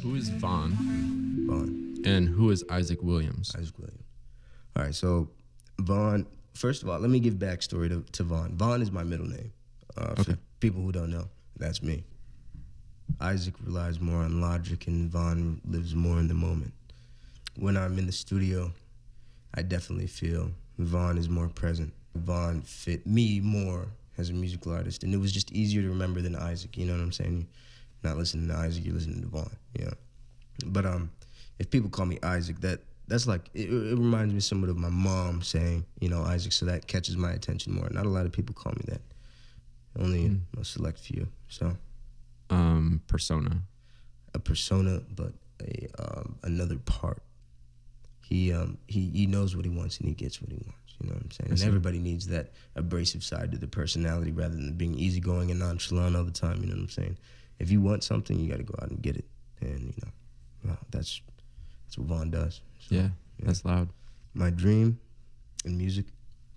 Who is Vaughn? Vaughn. And who is Isaac Williams? Isaac Williams. All right, so Vaughn, first of all, let me give backstory to Vaughn. Vaughn is my middle name. For people who don't know, that's me. Isaac relies more on logic and Vaughn lives more in the moment. When I'm in the studio, I definitely feel Vaughn is more present. Vaughn fit me more as a musical artist, and it was just easier to remember than Isaac, you know what I'm saying? You're not listening to Isaac, you're listening to Vaughn, you know? But if people call me Isaac, that's like, it reminds me somewhat of my mom saying, you know, Isaac, so that catches my attention more. Not a lot of people call me that. Only a select few, so. Persona. A persona, but another part. He knows what he wants and he gets what he wants. You know what I'm saying? And everybody needs that abrasive side to their personality rather than being easygoing and nonchalant all the time. You know what I'm saying? If you want something, you got to go out and get it. And you know, well, that's what Vaughn does. So, yeah, that's loud. My dream in music,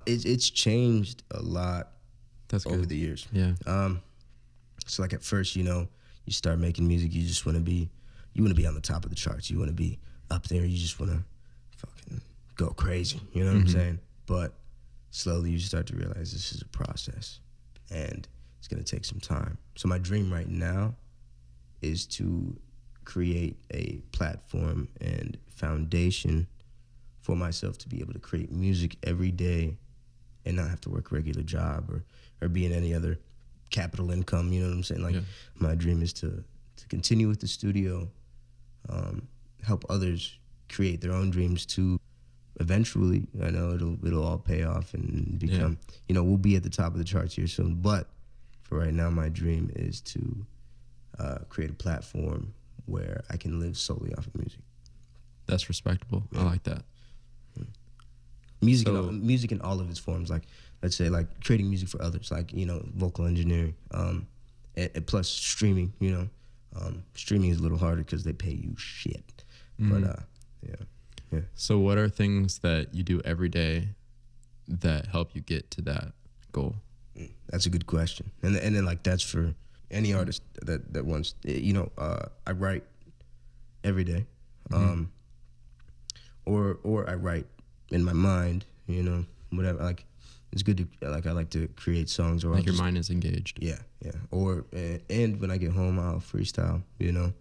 it's changed a lot. That's over good. The years. Yeah. So like at first, you know, you start making music, you just want to be on the top of the charts. You want to be up there. You just want to fucking go crazy. You know what I'm saying? But slowly you start to realize this is a process and it's going to take some time. So my dream right now is to create a platform and foundation for myself to be able to create music every day and not have to work a regular job or be in any other capital income, you know what I'm saying? Like my dream is to continue with the studio, help others create their own dreams too. Eventually, I know it'll all pay off and become, you know, we'll be at the top of the charts here soon. But for right now, my dream is to create a platform where I can live solely off of music. That's respectable. I like that. Music in all of its forms, like let's say like creating music for others, like, you know, vocal engineering, and plus streaming, you know. Streaming is a little harder because they pay you shit. But yeah. So what are things that you do every day that help you get to that goal? That's a good question. And then like that's for any artist that wants, you know, I write every day. Or I write in my mind, you know, whatever. Like it's good to, like, I like to create songs, or like your mind is engaged. Yeah. Or and when I get home, I'll freestyle, you know.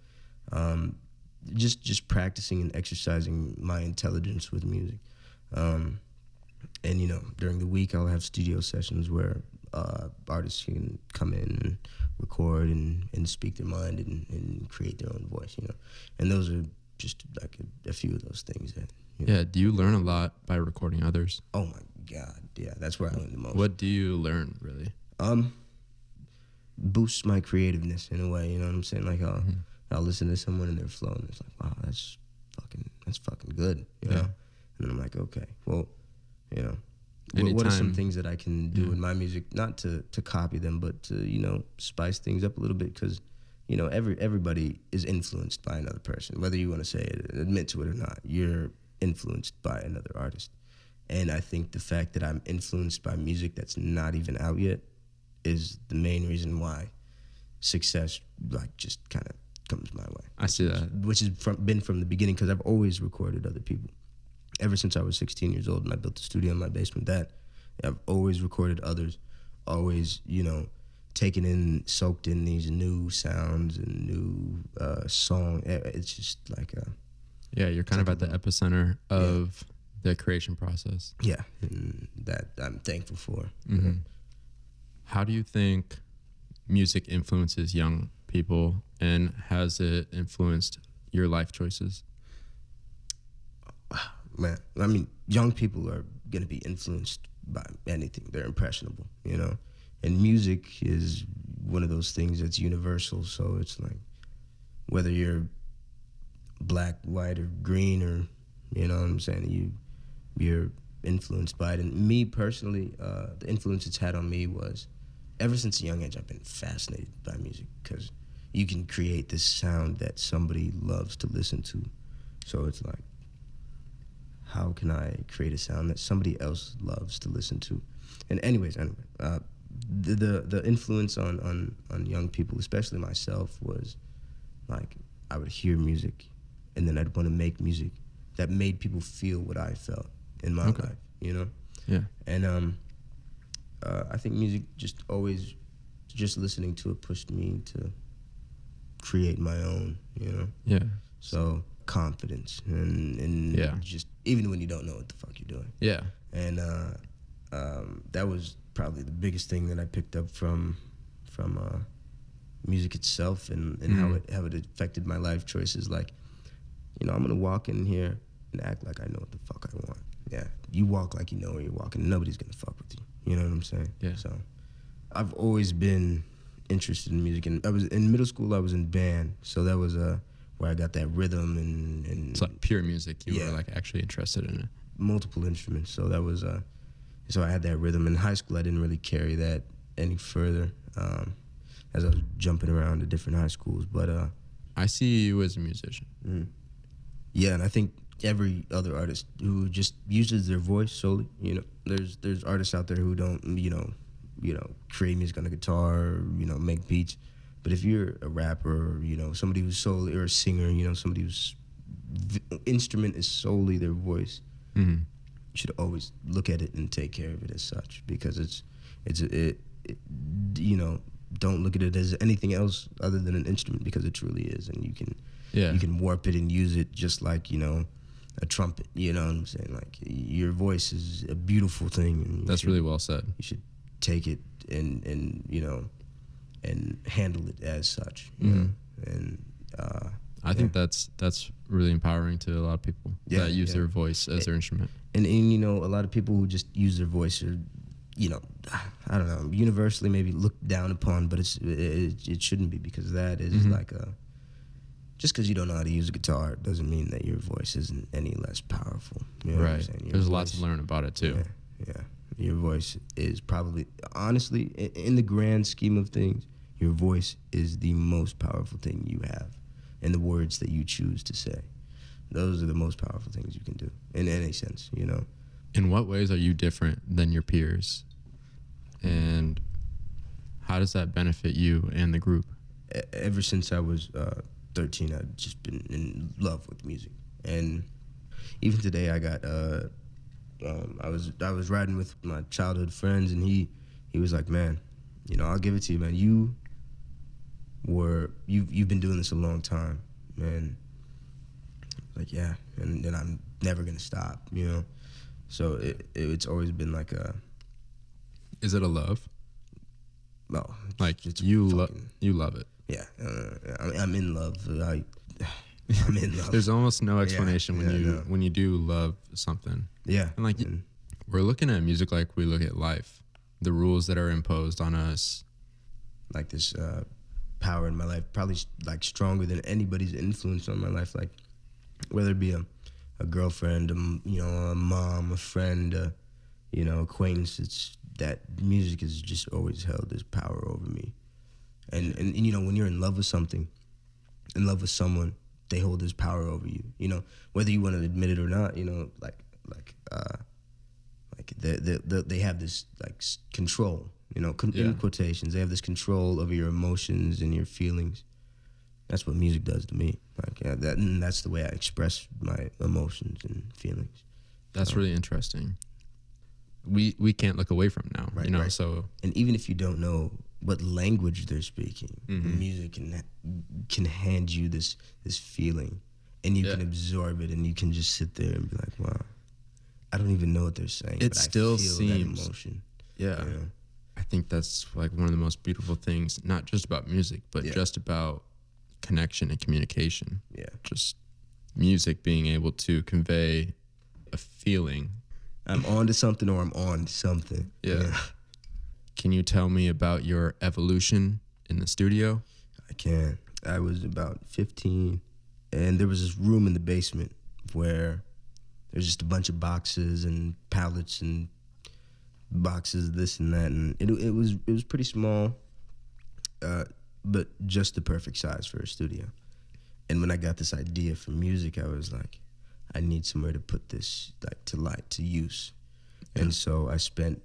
Just practicing and exercising my intelligence with music. And you know, during the week I'll have studio sessions where artists can come in and record and speak their mind and create their own voice, you know. And those are just like a few of those things that, you know. Yeah, do you learn a lot by recording others? Oh my God, yeah, that's where I learn the most. What do you learn, really? Boosts my creativeness in a way, you know what I'm saying? Like I'll listen to someone and their flow and it's like, wow, that's fucking good, you know? And then I'm like, okay, well, you know, what are some things that I can do in my music, not to copy them, but to, you know, spice things up a little bit, because, you know, everybody is influenced by another person, whether you want to say it, admit to it or not. You're influenced by another artist. And I think the fact that I'm influenced by music that's not even out yet is the main reason why success, like, just kind of comes my way. I see that. Which has been from the beginning, because I've always recorded other people. Ever since I was 16 years old and I built a studio in my basement, I've always recorded others, always, you know, soaked in these new sounds and new song. It's just like you're kind of at the epicenter of the creation process. Yeah, and that I'm thankful for. Mm-hmm. How do you think music influences young people, and has it influenced your life choices? Man, I mean, young people are going to be influenced by anything. They're impressionable, you know? And music is one of those things that's universal, so it's like, whether you're black, white, or green, or, you know what I'm saying, you're influenced by it. And me personally, the influence it's had on me was, ever since a young age, I've been fascinated by music, because you can create this sound that somebody loves to listen to. So it's like, how can I create a sound that somebody else loves to listen to? And anyway, the influence on young people, especially myself, was like, I would hear music, and then I'd want to make music that made people feel what I felt in my life, you know? Yeah. And I think music just listening to it pushed me to create my own, you know? Yeah. So confidence and just even when you don't know what the fuck you're doing. Yeah. And that was probably the biggest thing that I picked up from music itself and how it affected my life choices. Like, you know, I'm gonna walk in here and act like I know what the fuck I want. Yeah, you walk like you know where you're walking. Nobody's gonna fuck with you. You know what I'm saying? Yeah. So, I've always been interested in music, and I was in middle school. I was in band, so that was where I got that rhythm and it's like pure music. You were like actually interested in it. Multiple instruments, so that was so I had that rhythm. In high school, I didn't really carry that any further as I was jumping around to different high schools. But I see you as a musician. Yeah, and I think every other artist who just uses their voice solely, you know, there's artists out there who don't, you know, create music on a guitar, or, you know, make beats. But if you're a rapper, or, you know, somebody who's solely, or a singer, you know, somebody whose instrument is solely their voice, you should always look at it and take care of it as such, because it you know, don't look at it as anything else other than an instrument, because it truly is, and you can warp it and use it just like, you know, a trumpet. You know what I'm saying? Like, your voice is a beautiful thing. And that's really well said. You should take it and you know, and handle it as such. You know? And I think that's really empowering to a lot of people that use their voice as their instrument. And you know, a lot of people who just use their voice are, you know, I don't know, universally maybe looked down upon, but it shouldn't be, because that is like just because you don't know how to use a guitar doesn't mean that your voice isn't any less powerful. You know what I'm saying? There's a lot to learn about it too. Yeah. Your voice is probably, honestly, in the grand scheme of things, your voice is the most powerful thing you have, and the words that you choose to say. Those are the most powerful things you can do in any sense, you know? In what ways are you different than your peers? And how does that benefit you and the group? Ever since I was 13, I've just been in love with music. And even today, I got, I was riding with my childhood friends, and he was like, man, you know, I'll give it to you, man. You've been doing this a long time, man. Like, yeah, and I'm never gonna stop, you know. So it's always been like a. Is it a love? No, like you love it. Yeah, I'm in love. I'm in love. There's almost no explanation when you do love something. Yeah, and like we're looking at music like we look at life, the rules that are imposed on us. Like this power in my life, probably like stronger than anybody's influence on my life. Like whether it be a girlfriend, you know, a mom, a friend, you know, acquaintance. It's that music has just always held this power over me. And you know, when you're in love with something, in love with someone, they hold this power over you. You know, whether you want to admit it or not. You know, like they have this like control. You know, in quotations, they have this control over your emotions and your feelings. That's what music does to me. Like that's the way I express my emotions and feelings. That's really interesting. We can't look away from it now, you know. So, and even if you don't know what language they're speaking, music can hand you this feeling, and you can absorb it, and you can just sit there and be like, wow, I don't even know what they're saying. It but still I feel seems that emotion. Yeah. You know? I think that's like one of the most beautiful things, not just about music, but just about connection and communication. Yeah. Just music being able to convey a feeling. I'm on to something, or I'm on something. Yeah. Can you tell me about your evolution in the studio? I can. I was about 15, and there was this room in the basement where there's just a bunch of boxes and pallets and boxes, this and that, and it was pretty small, but just the perfect size for a studio. And when I got this idea for music, I was like, I need somewhere to put this like to use. Yeah. And so I spent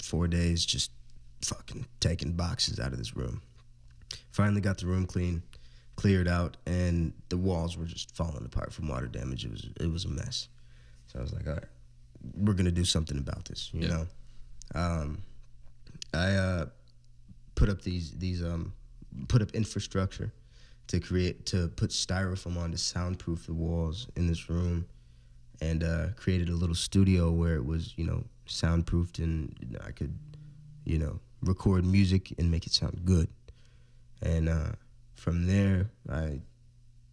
4 days just fucking taking boxes out of this room. Finally got the room clean, cleared out, and the walls were just falling apart from water damage. It was a mess. So I was like, all right, we're gonna do something about this, you know. I put up put up infrastructure to put styrofoam on to soundproof the walls in this room, and created a little studio where it was, you know, soundproofed, and I could, you know, record music and make it sound good. And from there, I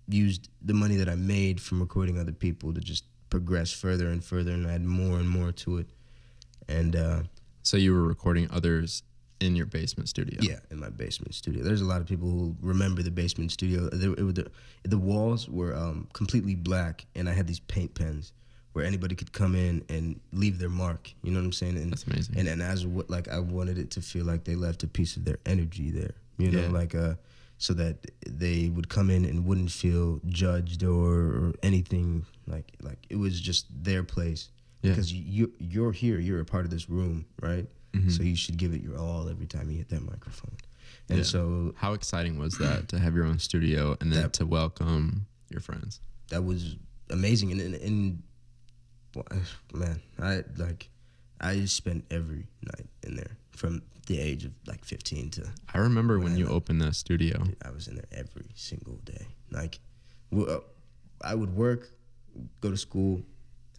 used the money that I made from recording other people to just progress further and further and add more and more to it. And so you were recording others in your basement studio? Yeah, in my basement studio. There's a lot of people who remember the basement studio. The walls were completely black, and I had these paint pens where anybody could come in and leave their mark. You know what I'm saying? And, that's amazing. And I wanted it to feel like they left a piece of their energy there. You know, like so that they would come in and wouldn't feel judged or anything. Like it was just their place. Yeah. Because you're here, you're a part of this room, right? Mm-hmm. So you should give it your all every time you hit that microphone. And so, how exciting was that to have your own studio and then to welcome your friends? That was amazing. And man, I just spent every night in there from the age of like 15 to. I remember when you opened that studio. Dude, I was in there every single day. Like, I would work, go to school.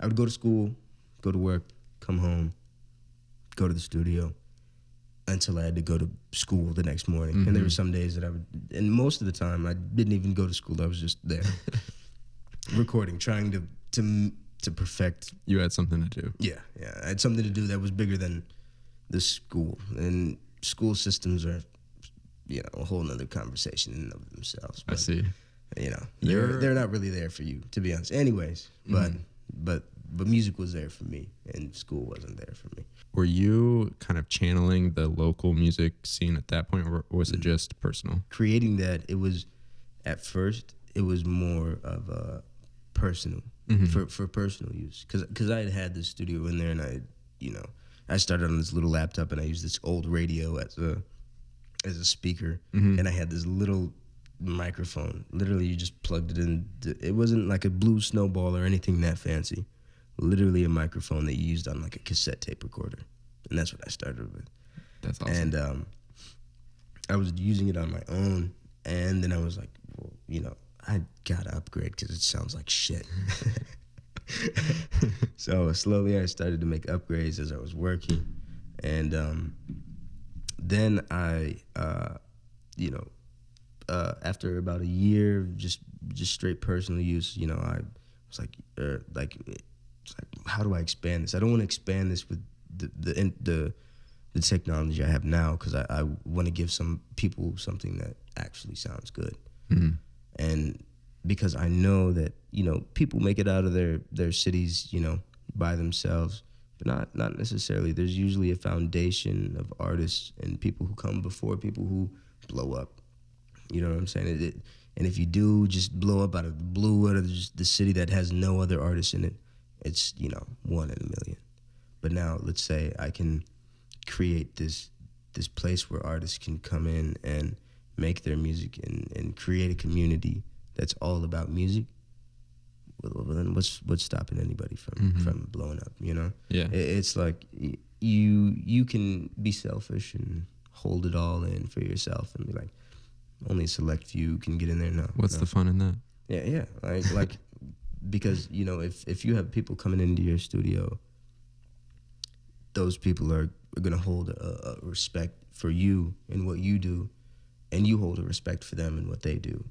I would go to school, go to work, come home, go to the studio until I had to go to school the next morning. Mm-hmm. And there were some days that I would, and most of the time I didn't even go to school. I was just there recording, trying to perfect. You had something to do. Yeah. I had something to do that was bigger than the school. And school systems are, you know, a whole nother conversation in and of themselves. But, I see. You know, they're not really there for you, to be honest. Anyways, but music was there for me, and school wasn't there for me. Were you kind of channeling the local music scene at that point, or was it just personal? Creating that, it was, at first, it was more of a personal, for personal use. Because I had this studio in there, and I started on this little laptop, and I used this old radio as a speaker, and I had this little microphone. Literally, you just plugged it in. It wasn't like a Blue Snowball or anything that fancy. Literally a microphone that you used on like a cassette tape recorder, and that's what I started with. That's awesome. And I was using it on my own, and then I was like, well, you know, I gotta upgrade because it sounds like shit. So slowly I started to make upgrades as I was working, and then I, after about a year, just straight personal use, you know, I was like, it's like, how do I expand this? I don't want to expand this with the technology I have now, because I want to give some people something that actually sounds good. Mm-hmm. And because I know that, you know, people make it out of their cities, you know, by themselves, but not necessarily. There's usually a foundation of artists and people who come before people who blow up. You know what I'm saying? And if you do just blow up out of the blue, out of just the city that has no other artists in it, it's, you know, 1 in a million. But now let's say I can create this place where artists can come in and make their music and create a community that's all about music. Well, then what's stopping anybody from blowing up, you know? Yeah. It's like you can be selfish and hold it all in for yourself and be like, only a select few can get in there now. What's the fun in that? Yeah. Like because, you know, if you have people coming into your studio, those people are going to hold a respect for you and what you do, and you hold a respect for them and what they do.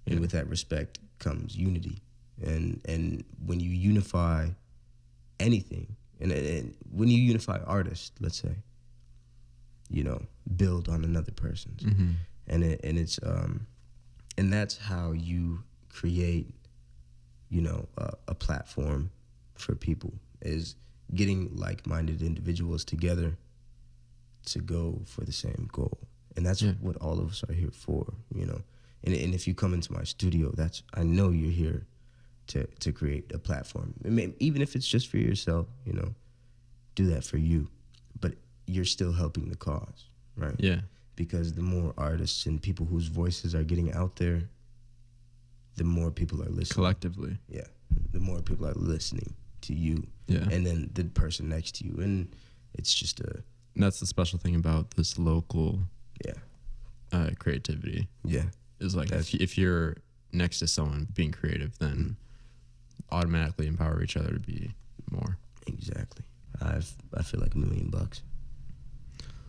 And with that respect comes unity. And when you unify anything, and when you unify artists, let's say, you know, build on another person's. Mm-hmm. And that's how you create, you know, a platform for people, is getting like-minded individuals together to go for the same goal. And that's what all of us are here for, you know. And if you come into my studio, I know you're here to create a platform. Even if it's just for yourself, you know, do that for you. But you're still helping the cause, right? Yeah. Because the more artists and people whose voices are getting out there, the more people are listening. Collectively. Yeah, the more people are listening to you. Yeah. And then the person next to you, and it's just a. And that's the special thing about this local. Yeah. Creativity. Yeah. Is like if you're next to someone being creative, then automatically empower each other to be more. Exactly. I feel like $1 million.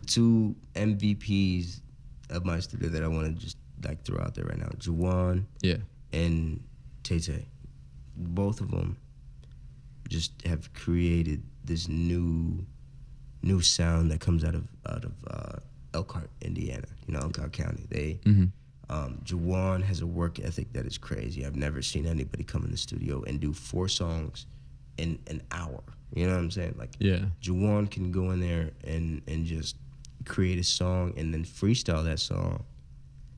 2 MVPs of my studio that I want to just like throw out there right now: Juwan, and Tay Tay. Both of them just have created this new sound that comes out of Elkhart, Indiana. You know, Elkhart County. They. Juwan has a work ethic that is crazy. I've never seen anybody come in the studio and do 4 songs in an hour. You know what I'm saying? Like, Juwan can go in there and just create a song and then freestyle that song.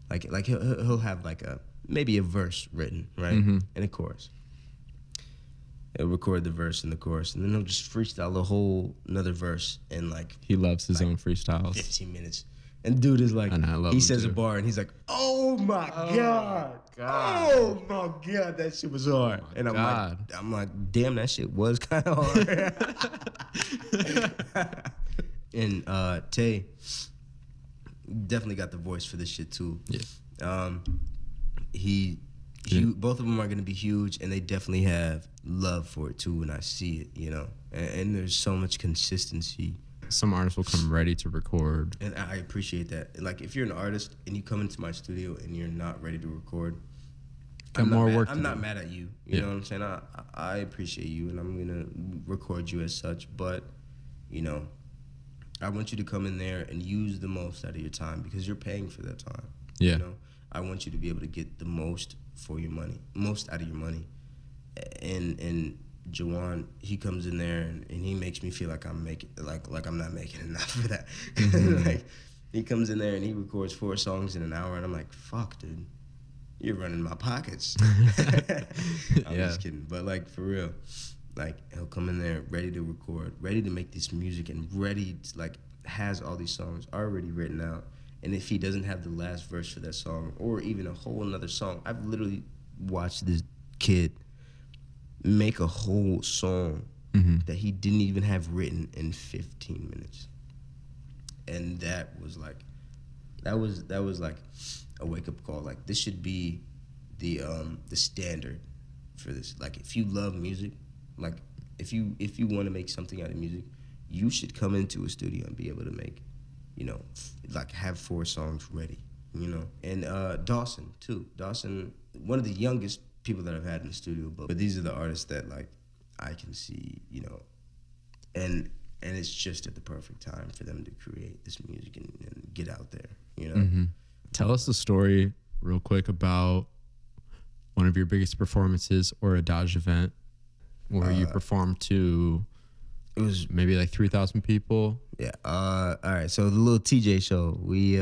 Like he'll have like maybe a verse written, right? And a chorus. He'll record the verse and the chorus, and then he'll just freestyle the whole another verse in like. He loves his own freestyles. 15 minutes. And dude is like, he says a bar and he's like, oh my God. Oh my God, that shit was hard. And I'm like, damn, that shit was kind of hard. And Tay definitely got the voice for this shit too. Yeah. Both of them are gonna be huge, and they definitely have love for it too. And I see it, you know. And there's so much consistency. Some artists will come ready to record. And I appreciate that. Like, if you're an artist and you come into my studio and you're not ready to record, I'm not mad at you. You know what I'm saying? I appreciate you, and I'm going to record you as such. But, you know, I want you to come in there and use the most out of your time because you're paying for that time. Yeah. You know? I want you to be able to get the most for your money, most out of your money. And Juwan, he comes in there and he makes me feel like I'm not making enough for that. Like, he comes in there and he records 4 songs in an hour, and I'm like, fuck, dude, you're running my pockets. I'm just kidding, but like, for real, like, he'll come in there ready to record, ready to make this music, and ready to, like, has all these songs already written out. And if he doesn't have the last verse for that song, or even a whole another song, I've literally watched this kid make a whole song that he didn't even have written in 15 minutes. And that was like like a wake-up call. Like, this should be the standard for this. Like, if you love music, like, if you want to make something out of music, you should come into a studio and be able to make, you know, like, have 4 songs ready, you know. And Dawson too. Dawson, one of the youngest people that I've had in the studio, but these are the artists that, like, I can see, you know, and it's just at the perfect time for them to create this music and get out there, you know. Tell us the story real quick about one of your biggest performances or a Daj event where you performed to, it was maybe like 3,000 people. Yeah. All right. So the little TJ show, we,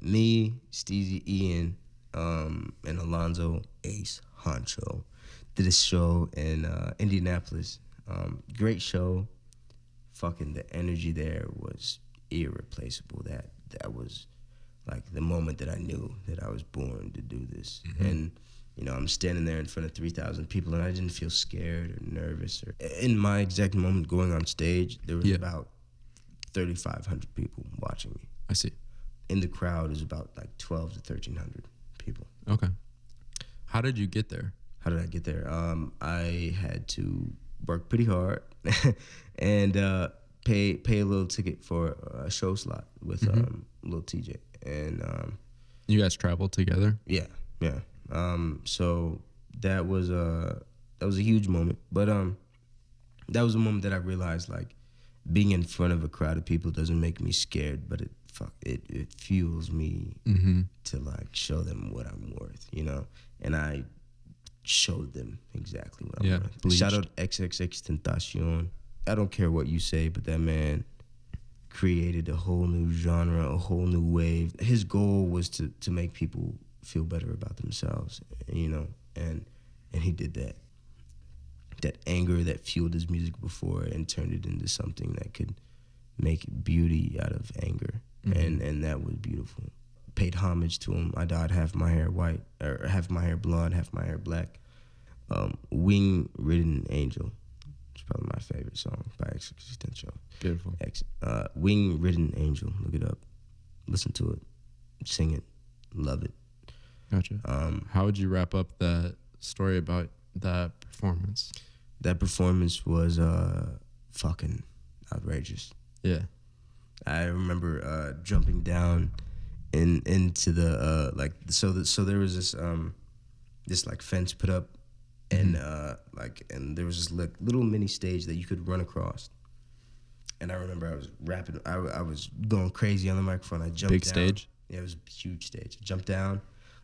me, Steezy, Ian, and Alonzo Ace Honcho did a show in Indianapolis. Great show. Fucking the energy there was irreplaceable. That was like the moment that I knew that I was born to do this. And, you know, I'm standing there in front of 3,000 people, and I didn't feel scared or nervous. Or in my exact moment going on stage, there was about 3,500 people watching me. I see. In the crowd is about like 12 to 1,300 people. Okay. How did you get there? How did I get there? I had to work pretty hard and pay a little ticket for a show slot with little TJ. And you guys traveled together? Yeah. So that was a huge moment. But that was a moment that I realized, like, being in front of a crowd of people doesn't make me scared, but it fuels me to, like, show them what I'm worth, you know? And I showed them exactly what I'm worth. Bleached. Shout out XXXTentacion. I don't care what you say, but that man created a whole new genre, a whole new wave. His goal was to make people feel better about themselves, you know? And he did that. That anger that fueled his music before and turned it into something that could make beauty out of anger. And that was beautiful. paid homage to him. I dyed half my hair white, or half my hair blonde, half my hair black. Wing Ridden Angel. It's probably my favorite song by Existential. Beautiful. Wing Ridden Angel. Look it up. Listen to it. Sing it. Love it. Gotcha. How would you wrap up that story about that performance? That performance was fucking outrageous. Yeah. I remember jumping down into the so there was this like fence put up, and and there was this little mini stage that you could run across. And I remember I was rapping. I was going crazy on the microphone. I jumped Big down. stage? Yeah, it was a huge stage. I jumped down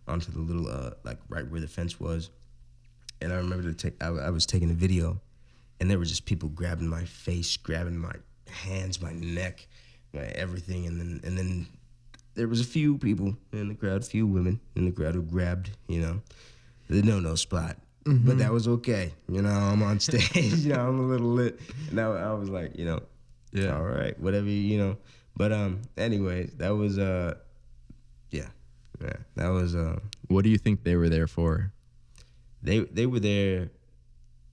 onto the little right where the fence was, and I remember I was taking a video, and there were just people grabbing my face, grabbing my hands, my neck, my everything, and then there was a few people in the crowd, a few women in the crowd who grabbed, the no spot. Mm-hmm. But that was okay. I'm on stage, I'm a little lit. And I was like, yeah, all right, whatever, But anyways, that was that was what do you think they were there for? They were there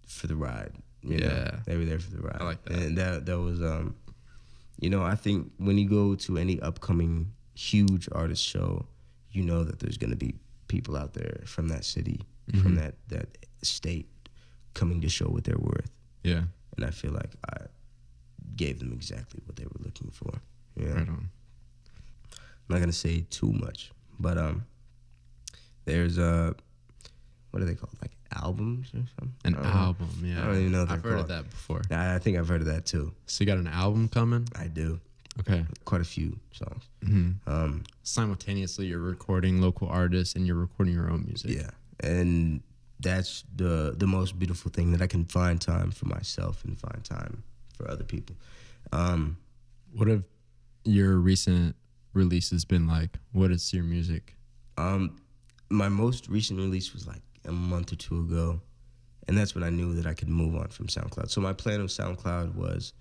for the ride. Yeah. They were there for the ride. I like that. And that was I think when you go to any upcoming huge artist show, you know that there's going to be people out there from that city, mm-hmm. from that state, coming to show what they're worth. Yeah. And I feel like I gave them exactly what they were looking for. Yeah. Right on. I'm not going to say too much, but there's what are they called? Like albums or something? An album, yeah. I don't even know what I've they're heard called. of that before. I think I've heard of that too. So you got an album coming? I do. Okay. Quite a few songs. Mm-hmm. Simultaneously, you're recording local artists and you're recording your own music. Yeah, and that's the most beautiful thing, that I can find time for myself and find time for other people. What have your recent releases been like? What is your music? My most recent release was like a month or two ago, and that's when I knew that I could move on from SoundCloud. So my plan with SoundCloud was,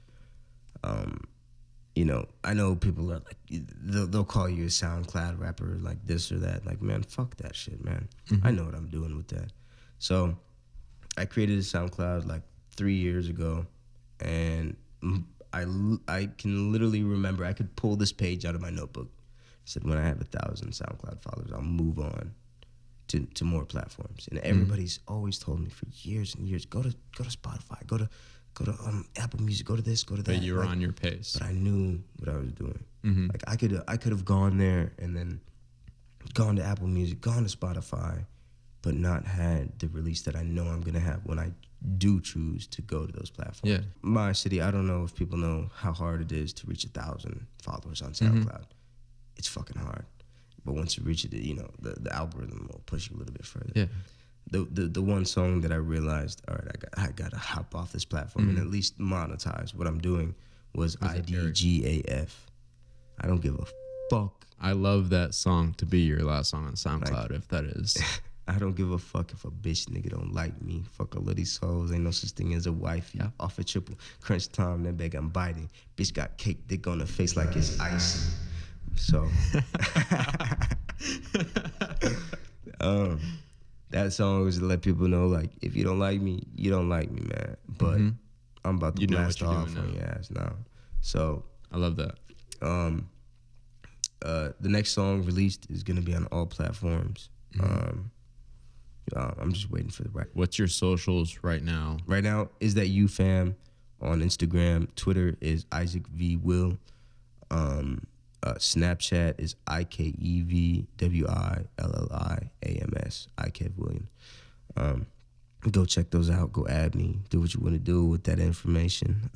I know people are like, they'll call you a SoundCloud rapper, like this or that. Like, man, fuck that shit, man. Mm-hmm. I know what I'm doing with that. So I created a SoundCloud like 3 years ago, and I can literally remember, I could pull this page out of my notebook. I said, when I have 1,000 SoundCloud followers, I'll move on to more platforms. And everybody's always told me for years and years, go to Spotify, go to Apple Music, go to this, go to that. But you were on your pace. But I knew what I was doing. Mm-hmm. Like I could have gone there and then gone to Apple Music, gone to Spotify, but not had the release that I know I'm gonna have when I do choose to go to those platforms. Yeah. My city, I don't know if people know how hard it is to reach 1,000 followers on SoundCloud. Mm-hmm. It's fucking hard. But once you reach it, the algorithm will push you a little bit further. Yeah. The one song that I realized, all right, I gotta hop off this platform and at least monetize what I'm doing was IDGAF. I don't give a fuck. I love that song to be your last song on SoundCloud, if that is. I don't give a fuck if a bitch nigga don't like me. Fuck all of these hoes. Ain't no such thing as a wifey. Yeah. Off a triple. Crunch time, that bag I'm biting. Bitch got cake dick on her face like it's icy. So that song was to let people know, like, if you don't like me, you don't like me, man. But I'm about to blast off on your ass now. So I love that. The next song released is gonna be on all platforms. I'm just waiting for the right. What's your socials right now? Right now, Is That You Fam on Instagram. Twitter is Isaac V Will. Snapchat is IKEVWILLIAMS, IKEV Williams. Go check those out. Go add me. Do what you want to do with that information.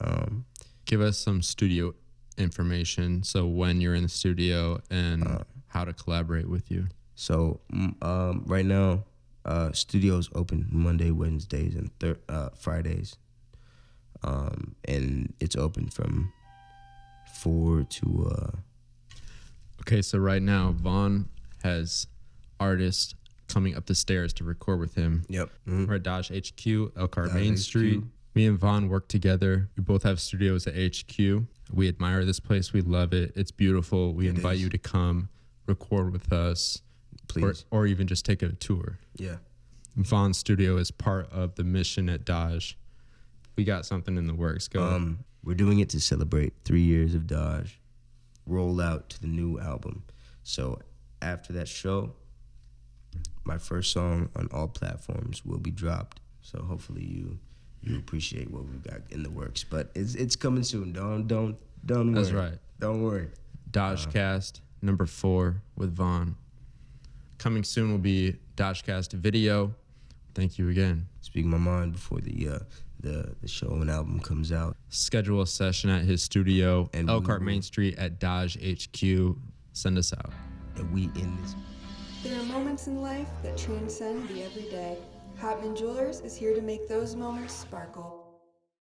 Give us some studio information. So when you're in the studio and how to collaborate with you. So right now, studios open Monday, Wednesdays, and Fridays. And it's open from 4 to... Okay, so right now, Vaughn has artists coming up the stairs to record with him. Yep. Mm-hmm. We're at Daj HQ, Elkhart Main Street. Me and Vaughn work together. We both have studios at HQ. We admire this place. We love it. It's beautiful. We invite you to come record with us, Please. or even just take a tour. Yeah. Vaughn's studio is part of the mission at Daj. We got something in the works. Go. We're doing it to celebrate 3 years of Daj, roll out to the new album. So after that show, my first song on all platforms will be dropped. So hopefully you appreciate what we've got in the works. But it's coming soon. Don't worry. That's right. Don't worry. Dajcast number 4 with Vaughn. Coming soon will be Dajcast video. Thank you again. Speaking my mind before the show and album comes out. Schedule a session at his studio, And Elkhart Main Street at Daj HQ. Send us out. And we in this. There are moments in life that transcend the everyday. Hotman Jewelers is here to make those moments sparkle.